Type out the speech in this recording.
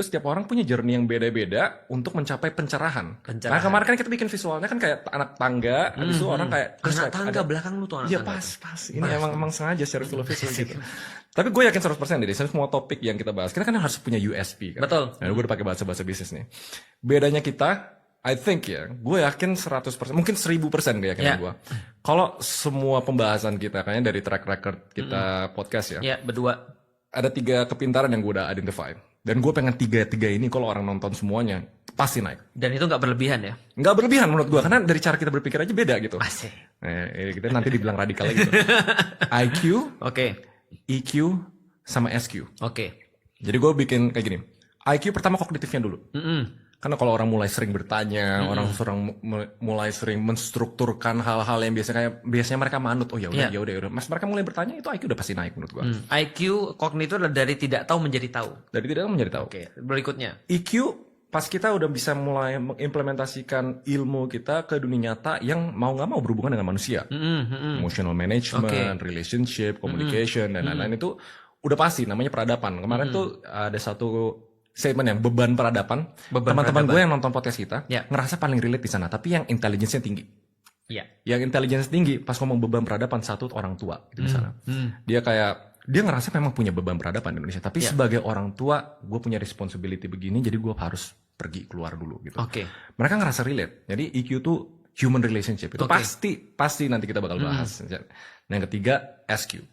Setiap orang punya journey yang beda-beda untuk mencapai pencerahan. Pencerahan. Nah kemarin kan kita bikin visualnya kan kayak anak tangga, habis itu orang kayak terus Anak kayak tangga belakang lu tuh anak Iya tangga. pas. Ini emang sengaja share filosofi gitu. Tapi gue yakin 100% deh, semua topik yang kita bahas, kita kan harus punya USP kan. Betul. Nah, gue udah pakai bahasa bisnis nih. Bedanya kita, I think ya, gue yakin 100%, mungkin 1000% keyakinan gue. Kalau semua pembahasan kita, kayaknya dari track record kita podcast ya, Ya, berdua. ada 3 kepintaran yang gue udah identify. Dan gue pengen 3 ini kalau orang nonton semuanya, pasti naik. Dan itu nggak berlebihan ya? Nggak berlebihan menurut gue, karena dari cara kita berpikir aja beda gitu. Asik. Kita nanti dibilang radikal lagi gitu. IQ, Oke. EQ, sama SQ. Oke. Jadi gue bikin kayak gini. IQ pertama kognitifnya dulu. Karena kalau orang mulai sering bertanya, orang mulai sering menstrukturkan hal-hal yang biasanya mereka manut. Oh ya udah. Mas mereka mulai bertanya itu IQ udah pasti naik menurut gua. IQ kognitif adalah dari tidak tahu menjadi tahu. Dari tidak tahu menjadi tahu. Oke, berikutnya. EQ pas kita udah bisa mulai mengimplementasikan ilmu kita ke dunia nyata yang mau nggak mau berhubungan dengan manusia. Emotional management, relationship, communication dan lain-lain itu udah pasti namanya peradaban. Kemarin tuh ada satu statement yang beban peradaban. Teman-teman gue yang nonton podcast kita ngerasa paling relate di sana, tapi yang intelligence-nya tinggi. Iya. Yang intelligence tinggi pas ngomong beban peradaban satu orang tua gitu di sana. Dia ngerasa memang punya beban peradaban di Indonesia, tapi sebagai orang tua gue punya responsibility begini, jadi gue harus pergi keluar dulu gitu. Mereka ngerasa relate. Jadi EQ tuh human relationship itu pasti nanti kita bakal bahas. Nah, yang ketiga SQ.